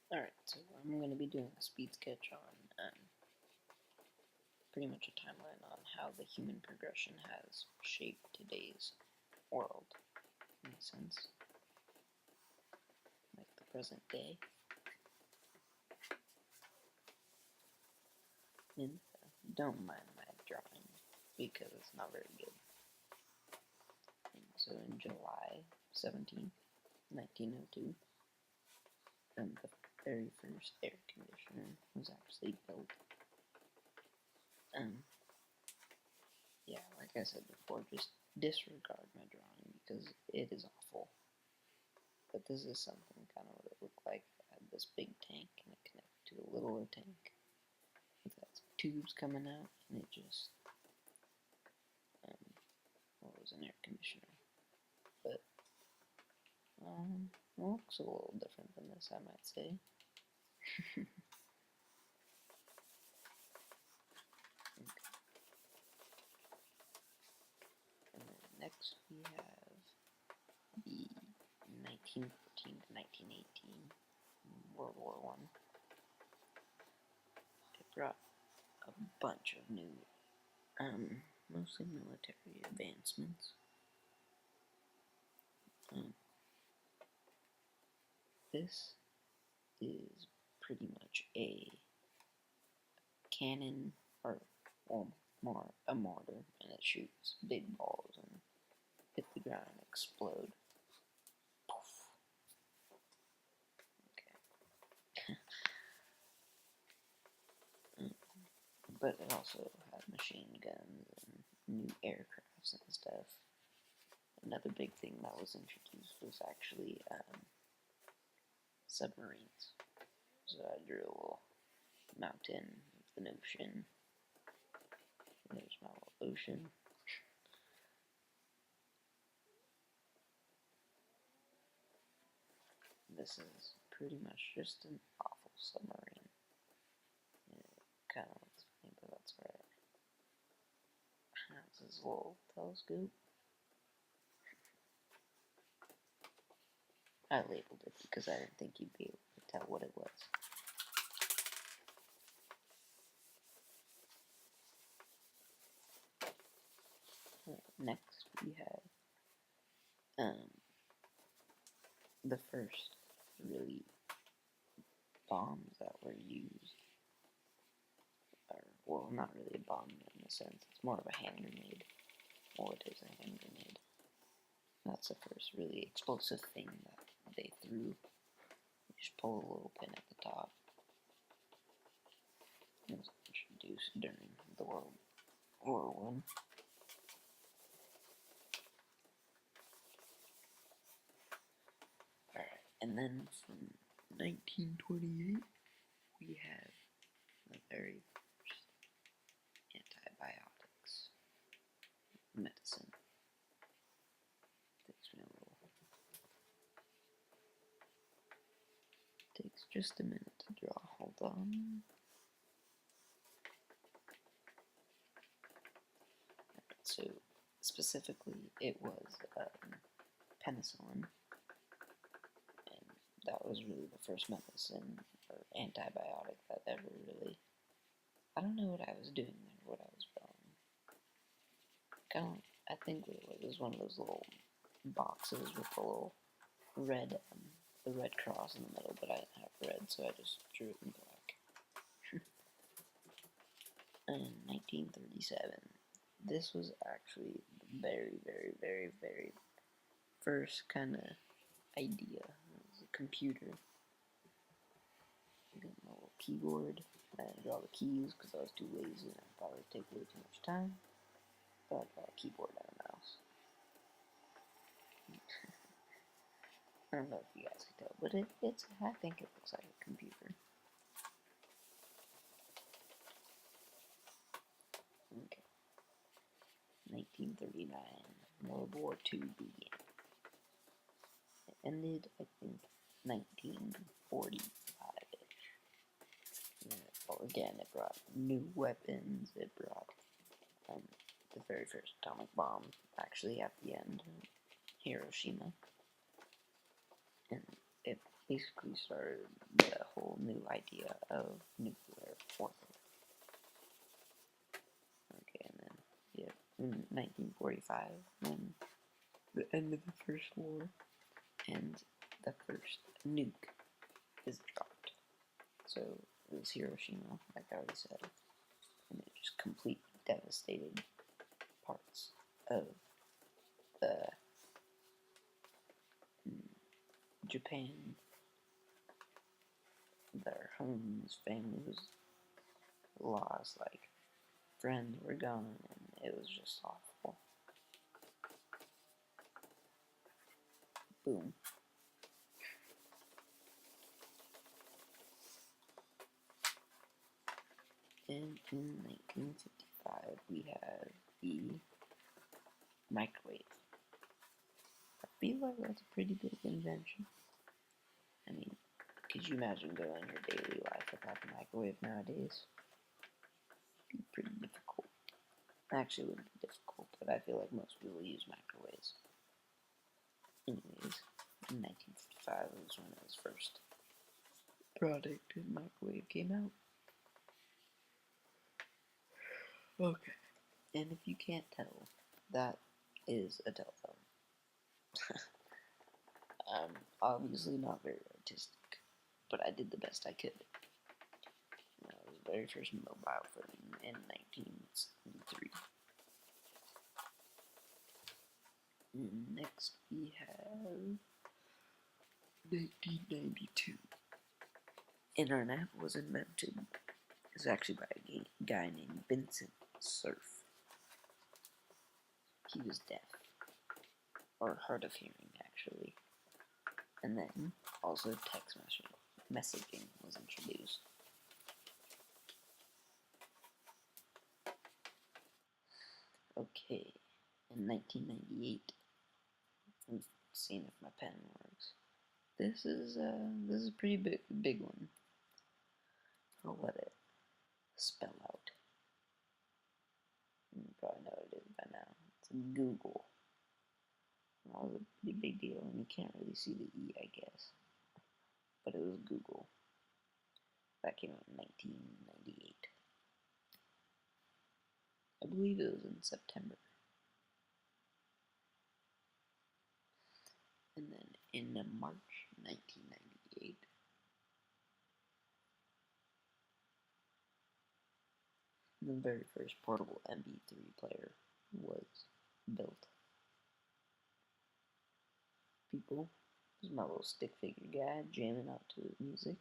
Alright, so I'm going to be doing a speed sketch on pretty much a timeline on how the human progression has shaped today's world, in a sense, like the present day. And don't mind my drawing, because it's not very good. And so in July 17th, 1902, the very first air conditioner was actually built. Yeah, like I said before, just disregard my drawing because it is awful. But this is something kind of what it looked like. It had this big tank and it connected to a littler tank. It's got some tubes coming out and it just, well, it was an air conditioner. But, it looks a little different than this, I might say. Okay. And then next we have the 1914 to 1918 World War I. It brought a bunch of new, mostly military advancements. This is pretty much a cannon, or well, more a mortar, and it shoots big balls and hit the ground and explode. Poof. Okay. But it also had machine guns and new aircrafts and stuff. Another big thing that was introduced was actually submarines. So I drew a little mountain with an ocean. There's my little ocean. This is pretty much just an awful submarine. It kind of looks funny, but that's right. That's his little telescope. I labeled it because I didn't think you'd be able to tell what it was. Next, we have the first really bombs that were used. Or, well, not really a bomb in a sense. It's more of a hand grenade. Well, it is a hand grenade. That's the first really explosive thing that they threw. You just pull a little pin at the top. It was introduced during the World War I. Alright, and then from 1928, we have the very first antibiotics medicine. Takes just a minute to draw. Hold on. Right, so specifically, it was penicillin, and that was really the first medicine or antibiotic that ever really. I don't know what I was doing there, what I was drawing. Kind of, I think it was one of those little boxes with the little red, the red cross in the middle, but I didn't have red, so I just drew it in black. In 1937, this was actually the very, very, very, very first kind of idea. It was a computer. I got my little keyboard. I didn't draw the keys because I was too lazy and I thought it would take way too much time. But I draw a keyboard and a mouse. I don't know if you guys can tell, but I think it looks like a computer. Okay. 1939, World War II began. It ended, I think, 1945-ish. Well, again, it brought new weapons, it brought the very first atomic bomb, actually at the end, Hiroshima. And it basically started the whole new idea of nuclear warfare. Okay, and then, yeah, in 1945, when the end of the First War, and the first nuke is dropped. So it was Hiroshima, like I already said, and it just completely devastated parts of the Japan. Their homes, families lost, like friends were gone, and it was just awful. Boom. And in 1955, we have the microwave. I feel like that's a pretty big invention. I mean, could you imagine going your daily life without the microwave nowadays? It'd be pretty difficult. Actually, it wouldn't be difficult, but I feel like most people use microwaves. Anyways, in 1955 was when his first product, his microwave, came out. Okay. And if you can't tell, that is a telephone. I'm obviously not very artistic, but I did the best I could. That was the very first mobile phone in 1973. Next we have 1992. Internet was invented. It's actually by a guy named Vincent Cerf. He was deaf, or hard of hearing actually. And then also text messaging was introduced. Okay, in 1998, I'm seeing if my pen works. This is a pretty big one. I'll let it spell out. You probably know what it is by now. It's Google. That was a pretty big deal, and you can't really see the E, I guess. But it was Google. That came out in 1998. I believe it was in September. And then in March 1998, the very first portable MP3 player was built. People, this is my little stick figure guy jamming out to his music.